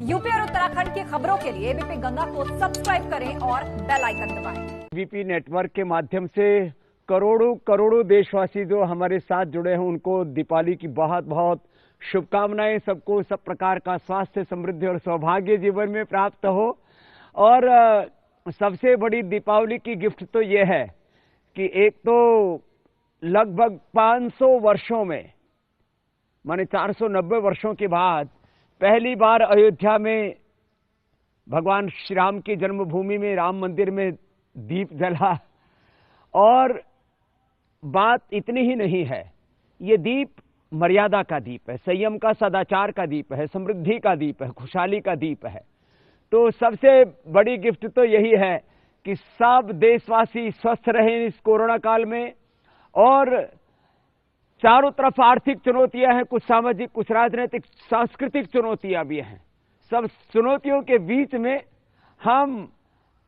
UP और उत्तराखंड की खबरों के लिए एबीपी गंगा को सब्सक्राइब करें और बेल आइकन दबाएं। एबीपी नेटवर्क के माध्यम से करोड़ों करोड़ों देशवासी जो हमारे साथ जुड़े हैं उनको दीपावली की बहुत बहुत शुभकामनाएं। सबको सब प्रकार का स्वास्थ्य, समृद्धि और सौभाग्य जीवन में प्राप्त हो। और सबसे बड़ी दीपावली की गिफ्ट तो ये है कि एक तो लगभग 500 वर्षों में, माने 490 वर्षों के बाद पहली बार अयोध्या में भगवान श्री राम की जन्मभूमि में राम मंदिर में दीप जला। और बात इतनी ही नहीं है, ये दीप मर्यादा का दीप है, संयम का, सदाचार का दीप है, समृद्धि का दीप है, खुशहाली का दीप है। तो सबसे बड़ी गिफ्ट तो यही है कि सब देशवासी स्वस्थ रहें इस कोरोना काल में। और चारों तरफ आर्थिक चुनौतियां हैं, कुछ सामाजिक, कुछ राजनीतिक, सांस्कृतिक चुनौतियां भी हैं। सब चुनौतियों के बीच में हम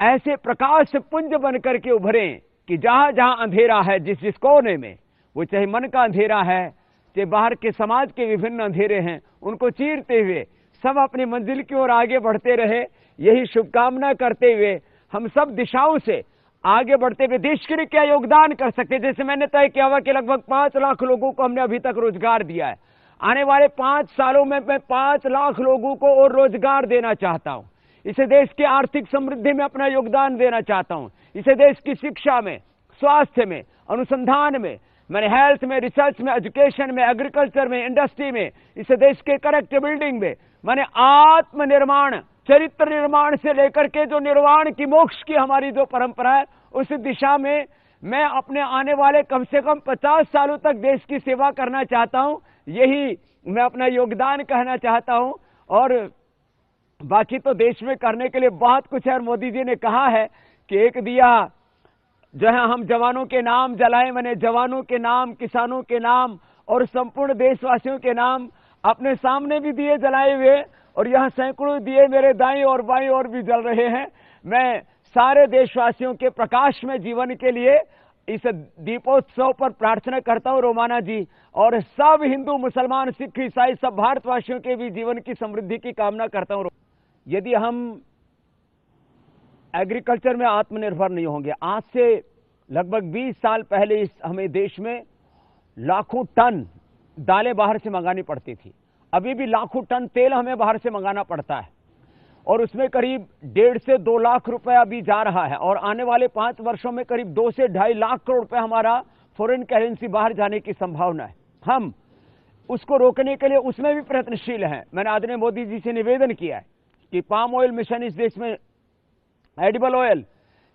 ऐसे प्रकाश पुंज बन करके उभरें कि जहां जहां अंधेरा है, जिस जिस कोने में, वो चाहे मन का अंधेरा है, चाहे बाहर के समाज के विभिन्न अंधेरे हैं, उनको चीरते हुए सब अपनी मंजिल की ओर आगे बढ़ते रहे। यही शुभकामना करते हुए हम सब दिशाओं से आगे बढ़ते हुए देश के लिए क्या योगदान कर सकते। जैसे मैंने तय किया हुआ कि लगभग 5 लाख लोगों को हमने अभी तक रोजगार दिया है। आने वाले 5 सालों में मैं 5 लाख लोगों को और रोजगार देना चाहता हूं। इसे देश की आर्थिक समृद्धि में अपना योगदान देना चाहता हूं। इसे देश की शिक्षा में, स्वास्थ्य में, अनुसंधान में, मैंने हेल्थ में, रिसर्च में, एजुकेशन में, एग्रीकल्चर में, इंडस्ट्री में, इसे देश के करेक्ट बिल्डिंग में, मैंने आत्मनिर्माण, चरित्र निर्माण से लेकर के जो निर्वाण की, मोक्ष की हमारी जो परंपरा है, उस दिशा में मैं अपने आने वाले कम से कम 50 सालों तक देश की सेवा करना चाहता हूं। यही मैं अपना योगदान कहना चाहता हूं। और बाकी तो देश में करने के लिए बहुत कुछ है। और मोदी जी ने कहा है कि एक दिया जो है हम जवानों के नाम जलाएं। मैंने जवानों के नाम, किसानों के नाम और संपूर्ण देशवासियों के नाम अपने सामने भी दिए जलाए हुए, और यहां सैकड़ों दिए मेरे दाईं और बाईं ओर भी जल रहे हैं। मैं सारे देशवासियों के प्रकाशमय जीवन के लिए इस दीपोत्सव पर प्रार्थना करता हूं, रोमाना जी, और सब हिंदू, मुसलमान, सिख, ईसाई, सब भारतवासियों के भी जीवन की समृद्धि की कामना करता हूं। यदि हम एग्रीकल्चर में आत्मनिर्भर नहीं होंगे, आज से लगभग 20 साल पहले हमें देश में लाखों टन दालें बाहर से मंगानी पड़ती थी। अभी भी लाखों टन तेल हमें बाहर से मंगाना पड़ता है, और उसमें करीब 1.5 से 2 लाख रुपए अभी जा रहा है। और आने वाले 5 वर्षों में करीब 2 से 2.5 लाख करोड़ रुपए हमारा फॉरेन करेंसी बाहर जाने की संभावना है। हम उसको रोकने के लिए उसमें भी प्रयत्नशील हैं। मैंने आदरणीय मोदी जी से निवेदन किया है कि पाम ऑयल मिशन इस देश में, एडिबल ऑयल,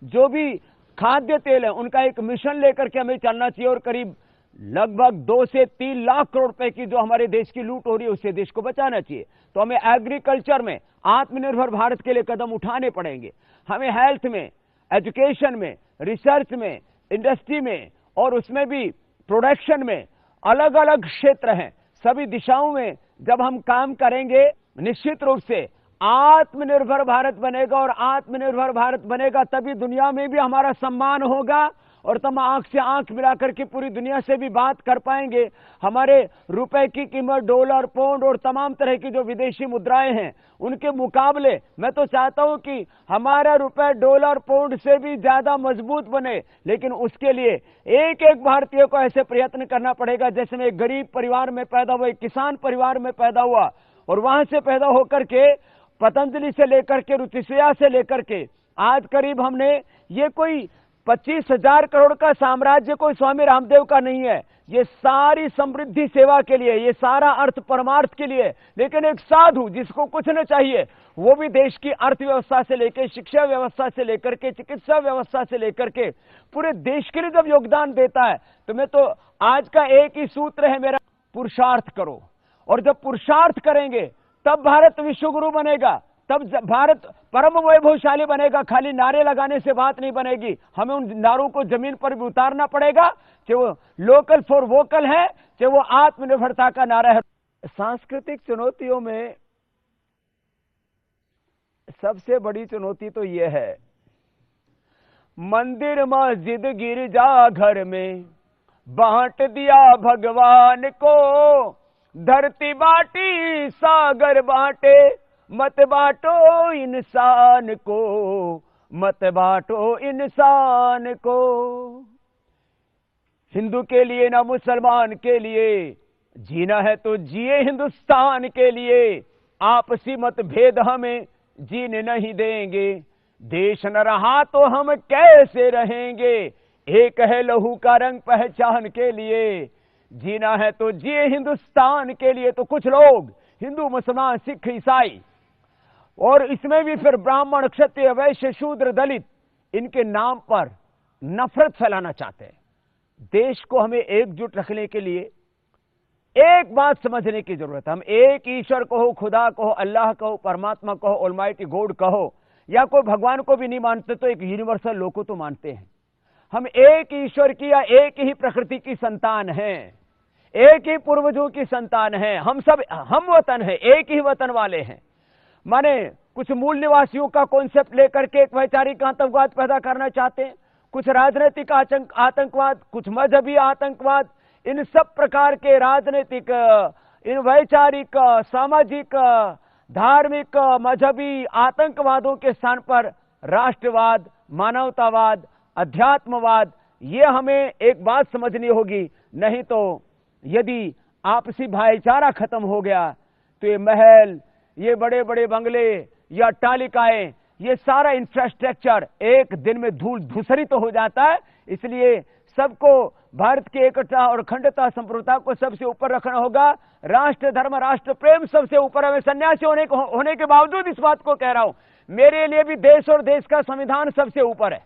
जो भी खाद्य तेल है, उनका एक मिशन लेकर के हमें चलना चाहिए। और करीब लगभग 2 से 3 लाख करोड़ रुपए की जो हमारे देश की लूट हो रही है, उससे देश को बचाना चाहिए। तो हमें एग्रीकल्चर में आत्मनिर्भर भारत के लिए कदम उठाने पड़ेंगे। हमें हेल्थ में, एजुकेशन में, रिसर्च में, इंडस्ट्री में, और उसमें भी प्रोडक्शन में अलग अलग क्षेत्र हैं, सभी दिशाओं में जब हम काम करेंगे, निश्चित रूप से आत्मनिर्भर भारत बनेगा। और आत्मनिर्भर भारत बनेगा तभी दुनिया में भी हमारा सम्मान होगा, और तब आंख से आंख मिलाकर के पूरी दुनिया से भी बात कर पाएंगे। हमारे रुपए की कीमत, डॉलर, पाउंड और तमाम तरह की जो विदेशी मुद्राएं हैं, उनके मुकाबले मैं तो चाहता हूं कि हमारा रुपए डॉलर, पाउंड से भी ज्यादा मजबूत बने। लेकिन उसके लिए एक एक भारतीय को ऐसे प्रयत्न करना पड़ेगा, जैसे मैं एक गरीब परिवार में पैदा हुआ, एक किसान परिवार में पैदा हुआ, और वहां से पैदा होकर के पतंजलि से लेकर के, रुचिशया से लेकर के आज करीब हमने, ये कोई 25,000 करोड़ का साम्राज्य कोई स्वामी रामदेव का नहीं है। ये सारी समृद्धि सेवा के लिए, ये सारा अर्थ परमार्थ के लिए। लेकिन एक साधु जिसको कुछ न चाहिए, वो भी देश की अर्थव्यवस्था से लेकर, शिक्षा व्यवस्था से लेकर के, चिकित्सा व्यवस्था से लेकर के पूरे देश के लिए जब योगदान देता है, तो मैं तो आज का एक ही सूत्र है मेरा, पुरुषार्थ करो। और जब पुरुषार्थ करेंगे तब भारत विश्वगुरु बनेगा, तब भारत परम वैभवशाली बनेगा। खाली नारे लगाने से बात नहीं बनेगी, हमें उन नारों को जमीन पर भी उतारना पड़ेगा, चाहे वो लोकल फॉर वोकल है, चाहे वो आत्मनिर्भरता का नारा है। सांस्कृतिक चुनौतियों में सबसे बड़ी चुनौती तो ये है, मंदिर, मस्जिद, गिरजा घर में बांट दिया भगवान को, धरती बांटी सागर बांटे, मत बांटो इंसान को, मत बांटो इंसान को। हिंदू के लिए ना मुसलमान के लिए, जीना है तो जिए हिंदुस्तान के लिए। आपसी मतभेद हमें जीने नहीं देंगे, देश न रहा तो हम कैसे रहेंगे। एक है लहू का रंग पहचान के लिए, जीना है तो जिए हिंदुस्तान के लिए। तो कुछ लोग हिंदू, मुसलमान, सिख, ईसाई और इसमें भी फिर ब्राह्मण, क्षत्रिय, वैश्य, शूद्र, दलित, इनके नाम पर नफरत फैलाना चाहते हैं। देश को हमें एकजुट रखने के लिए एक बात समझने की जरूरत है। हम एक ईश्वर कहो, खुदा कहो, अल्लाह कहो, परमात्मा कहो, ऑलमाइटी गॉड कहो, या कोई भगवान को भी नहीं मानते तो एक यूनिवर्सल लॉ को तो मानते हैं। हम एक ईश्वर की या एक ही प्रकृति की संतान हैं, एक ही पूर्वजों की संतान हैं। हम सब हम वतन हैं, एक ही वतन वाले हैं। माने कुछ मूल निवासियों का कॉन्सेप्ट लेकर के एक वैचारिक आतंकवाद पैदा करना चाहते हैं, कुछ राजनीतिक आतंकवाद, कुछ मजहबी आतंकवाद। इन सब प्रकार के राजनीतिक, इन वैचारिक, सामाजिक, धार्मिक, मजहबी आतंकवादों के स्थान पर राष्ट्रवाद, मानवतावाद, अध्यात्मवाद, ये हमें एक बात समझनी होगी। नहीं तो यदि आपसी भाईचारा खत्म हो गया तो ये महल, ये बड़े बड़े बंगले या अट्टालिकाएं, ये सारा इंफ्रास्ट्रक्चर एक दिन में धूल धूसरित तो हो जाता है। इसलिए सबको भारत की एकता और अखंडता, संप्रभुता को सबसे ऊपर रखना होगा। राष्ट्र धर्म, राष्ट्र प्रेम सबसे ऊपर है। मैं सन्यासी होने के बावजूद इस बात को कह रहा हूं, मेरे लिए भी देश और देश का संविधान सबसे ऊपर है।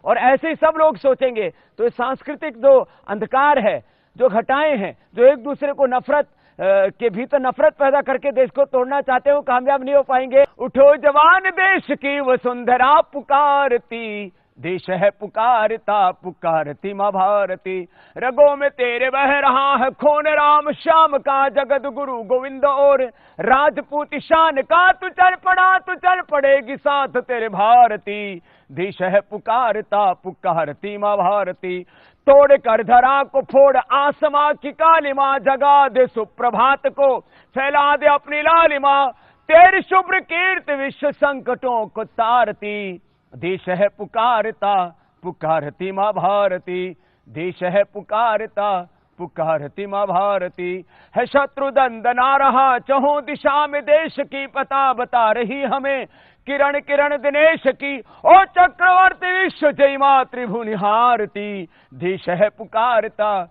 और ऐसे ही सब लोग सोचेंगे तो सांस्कृतिक जो अंधकार है, जो घटाएं हैं, जो एक दूसरे को नफरत के भीतर नफरत पैदा करके देश को तोड़ना चाहते हो, कामयाब नहीं हो पाएंगे। उठो जवान, देश की वसुंधरा पुकारती, देश है पुकारता, पुकारती माँ भारती। रगों में तेरे बह रहा है खून राम श्याम का, जगत गुरु गोविंद और राजपूत शान का। तू चल पड़ा, तू चल पड़ेगी साथ तेरे भारती। देश है पुकारता, पुकारती माँ भारती। तोड़ कर धरा को फोड़ आसमां की कालिमा, जगा दे सुप्रभात को, फैला दे अपनी लालिमा। तेरी शुभ्र कीर्ति विश्व संकटों को तारती। देश है पुकारता, पुकारती माँ भारती। देश है पुकारता, पुकारती माँ भारती। है शत्रु दंदना रहा चहुं दिशा में, देश की पता बता रही हमें किरण किरण दिनेश की। ओ चक्रवर्ती विश्व जय माँ त्रिभुवनि हारती। देश है पुकारता,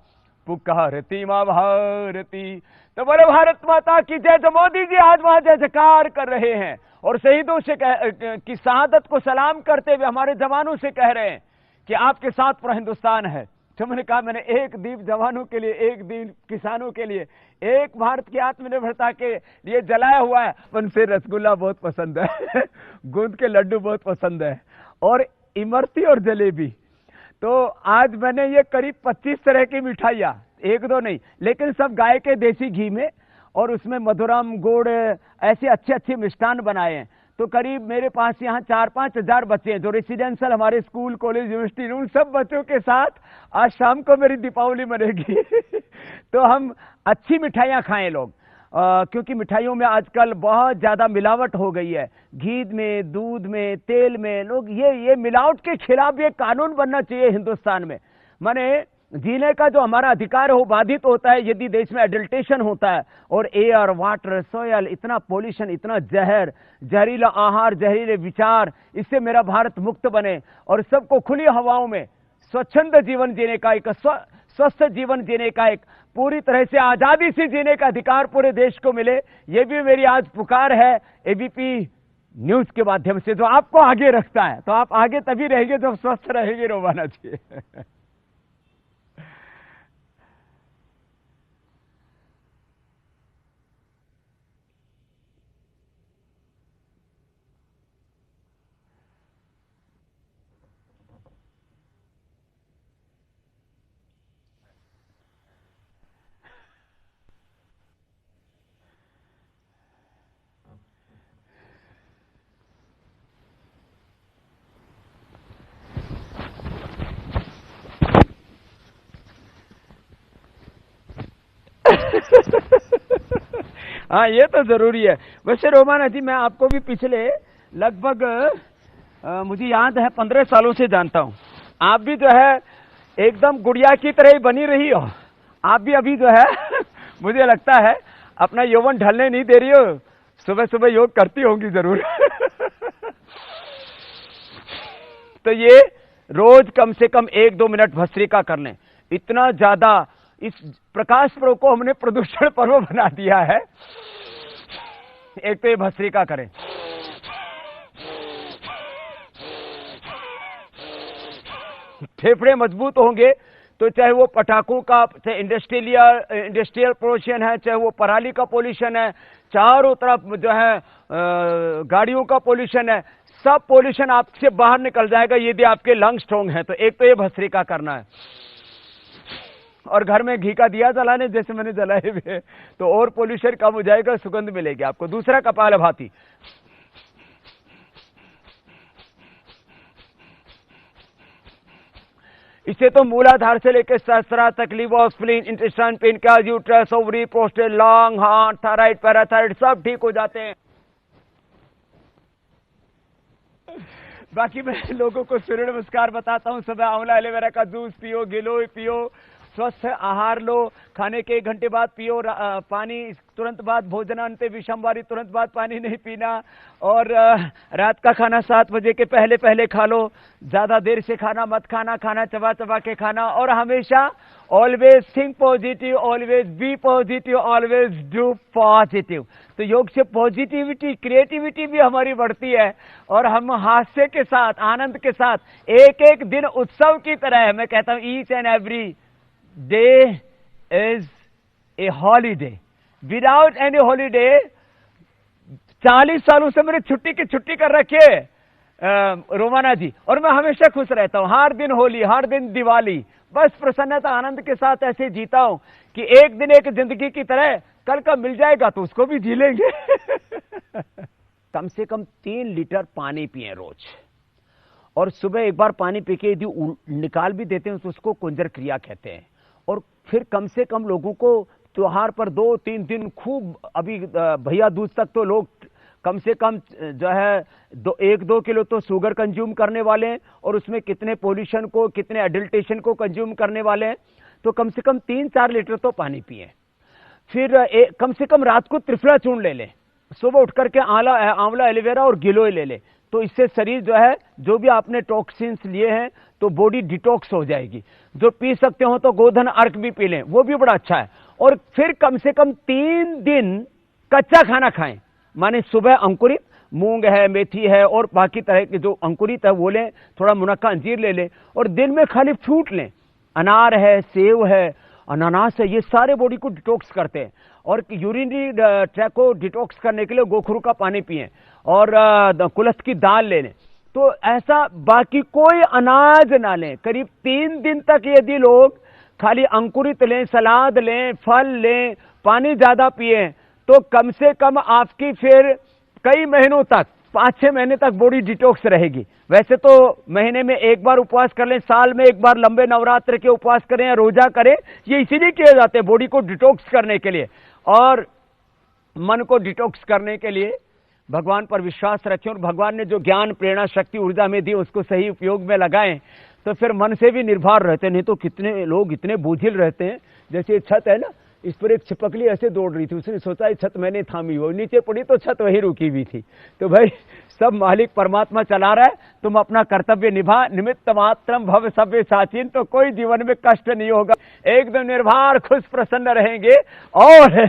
पुकारती माँ भारती। तो बोले भारत माता की जय। जो मोदी जी आज वहां जय जयकार कर रहे हैं और शहीदों से की शहादत को सलाम करते हुए हमारे जवानों से कह रहे हैं कि आपके साथ पूरा हिंदुस्तान है। तो मैंने कहा, मैंने एक दीप जवानों के लिए, एक दीप किसानों के लिए, एक भारत की आत्मनिर्भरता के लिए जलाया हुआ है। उनसे रसगुल्ला बहुत पसंद है, गूंद के लड्डू बहुत पसंद है, और इमरती और जलेबी। तो आज मैंने ये करीब 25 तरह की मिठाइयाँ, एक दो नहीं, लेकिन सब गाय के देसी घी में, और उसमें मधुरम, गुड़, ऐसे अच्छे अच्छे मिष्ठान बनाए हैं। तो करीब मेरे पास यहाँ 4-5 हजार बच्चे हैं जो रेसिडेंशियल हमारे स्कूल, कॉलेज, यूनिवर्सिटी, उन सब बच्चों के साथ आज शाम को मेरी दीपावली मनेगी। तो हम अच्छी मिठाइयाँ खाएं लोग, क्योंकि मिठाइयों में आजकल बहुत ज्यादा मिलावट हो गई है। घी में, दूध में, तेल में, लोग ये मिलावट के खिलाफ ये कानून बनना चाहिए हिंदुस्तान में। माने जीने का जो हमारा अधिकार है वो बाधित होता है यदि देश में एडल्ट्रेशन होता है, और एयर, वाटर, सोयल, इतना पॉल्यूशन, इतना जहर, जहरीला आहार, जहरीले विचार, इससे मेरा भारत मुक्त बने और सबको खुली हवाओं में स्वच्छंद जीवन जीने का, एक स्वस्थ जीवन जीने का, एक पूरी तरह से आजादी से जीने का अधिकार पूरे देश को मिले। ये भी मेरी आज पुकार है एबीपी न्यूज के माध्यम से, जो आपको आगे रखता है। तो आप आगे तभी रहेंगे जब स्वस्थ रहेंगे, रोवाना चाहिए। हाँ, ये तो जरूरी है। वैसे रोमाना जी, मैं आपको भी पिछले लगभग मुझे याद है 15 सालों से जानता हूँ। आप भी जो है एकदम गुड़िया की तरह ही बनी रही हो। आप भी अभी जो है मुझे लगता है अपना यौवन ढलने नहीं दे रही हो। सुबह सुबह योग करती होंगी जरूर। तो ये रोज कम से कम 1-2 मिनट भस्त्रिका कर लें। इतना ज्यादा इस प्रकाश पर्व को हमने प्रदूषण पर्व बना दिया है। एक तो ये भस्त्रिका करें, फेफड़े मजबूत होंगे तो चाहे वो पटाखों का, चाहे इंडस्ट्रियल पोल्यूशन है, चाहे वो पराली का पोल्यूशन है, चारों तरफ जो है गाड़ियों का पोल्यूशन है, सब पोल्यूशन आपसे बाहर निकल जाएगा यदि आपके लंग स्ट्रांग है। तो एक तो ये भस्त्रिका करना है, और घर में घी का दिया जलाने जैसे मैंने जलाए हुए, तो और पोल्यूशन कम हो जाएगा, सुगंध मिलेगी आपको। दूसरा कपालभाति। इससे तो मूलाधार से लेकर सहस्त्रा तक liver, spleen, intestine, pancreas, uterus, ovary, prostate, lung, heart, thyroid, parathyroid सब ठीक हो जाते हैं। बाकी मैं लोगों को सूर्य नमस्कार बताता हूं। सुबह आंवला एलोवेरा का जूस पियो, गिलोय पियो, स्वस्थ आहार लो, खाने के 1 घंटे बाद पियो, पानी तुरंत बाद, भोजनांते विषमवारी तुरंत बाद पानी नहीं पीना, और रात का खाना 7 बजे के पहले पहले खा लो, ज्यादा देर से खाना मत खाना, खाना चबा चबा के खाना, और हमेशा always think positive, always be positive, always do positive. तो योग से पॉजिटिविटी, क्रिएटिविटी भी हमारी बढ़ती है, और हम हास्य के साथ, आनंद के साथ एक एक दिन उत्सव की तरह है। मैं कहता हूं each and every day is a holiday. Without any holiday 40 सालों से मैंने छुट्टी कर रखी है रोमाना जी, और मैं हमेशा खुश रहता हूं। हर दिन होली, हर दिन दिवाली, बस प्रसन्नता आनंद के साथ ऐसे जीता हूं कि एक दिन एक जिंदगी की तरह, कल का मिल जाएगा तो उसको भी जी लेंगे। कम से कम 3 लीटर पानी पिए रोज, और सुबह एक बार पानी पी के यदि निकाल भी देते हैं तो उसको कुंजर क्रिया कहते हैं। और फिर कम से कम लोगों को त्योहार पर 2-3 दिन खूब, अभी भैया दूज तक तो लोग कम से कम जो है 1-2 किलो तो शुगर कंज्यूम करने वाले हैं, और उसमें कितने पोल्यूशन को, कितने एडल्टेशन को कंज्यूम करने वाले हैं। तो कम से कम 3-4 लीटर तो पानी पिए। फिर कम से कम रात को त्रिफला चूर्ण ले लें, सुबह उठ करके आंवला एलोवेरा और गिलोय ले लें। तो इससे शरीर जो है, जो भी आपने टॉक्सिन्स लिए हैं तो बॉडी डिटॉक्स हो जाएगी। जो पी सकते हो तो गोधन अर्क भी पी लें, वो भी बड़ा अच्छा है। और फिर कम से कम 3 दिन कच्चा खाना खाएं, माने सुबह अंकुरित मूंग है, मेथी है, और बाकी तरह के जो अंकुरित है वो लें, थोड़ा मुनक्का अंजीर ले लें, और दिन में खाली फ्रूट लें। अनार है, सेव है, अनानास है, ये सारे बॉडी को डिटॉक्स करते हैं। और यूरिनरी ट्रैक को डिटॉक्स करने के लिए गोखरू का पानी पिएं, और कुल्थ की दाल ले लें। तो ऐसा बाकी कोई अनाज ना लें। करीब 3 दिन तक यदि लोग खाली अंकुरित लें, सलाद लें, फल लें, पानी ज्यादा पिए, तो कम से कम आपकी फिर कई महीनों तक, 5-6 महीने तक बॉडी डिटॉक्स रहेगी। वैसे तो महीने में 1 बार उपवास कर लें, साल में 1 बार लंबे नवरात्र के उपवास करें या रोजा करें, ये इसीलिए किए जाते हैं, बॉडी को डिटॉक्स करने के लिए। और मन को डिटॉक्स करने के लिए भगवान पर विश्वास रखें, और भगवान ने जो ज्ञान, प्रेरणा, शक्ति, ऊर्जा में दी उसको सही उपयोग में लगाएं, तो फिर मन से भी निर्भर रहते। नहीं तो कितने लोग इतने बोझिल रहते हैं। जैसे छत है ना, इस पर एक छिपकली ऐसे दौड़ रही थी, उसने सोचा ये छत मैंने थामी, हो नीचे पड़ी तो छत वहीं रुकी हुई थी। तो भाई सब मालिक परमात्मा चला रहा है, तुम अपना कर्तव्य निभा, निमित्त मात्रम भव सभ्य साचिन, तो कोई जीवन में कष्ट नहीं होगा, एकदम निर्भर खुश प्रसन्न रहेंगे, और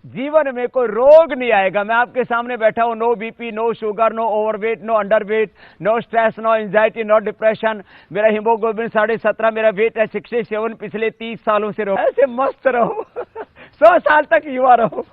जीवन में कोई रोग नहीं आएगा। मैं आपके सामने बैठा हूं, no BP, no sugar, no overweight, no underweight, no stress, no anxiety, no depression. मेरा हीमोग्लोबिन 17.5, मेरा वेट है 67, पिछले 30 सालों से रहो, ऐसे मस्त रहो। 100 साल तक युवा रहो।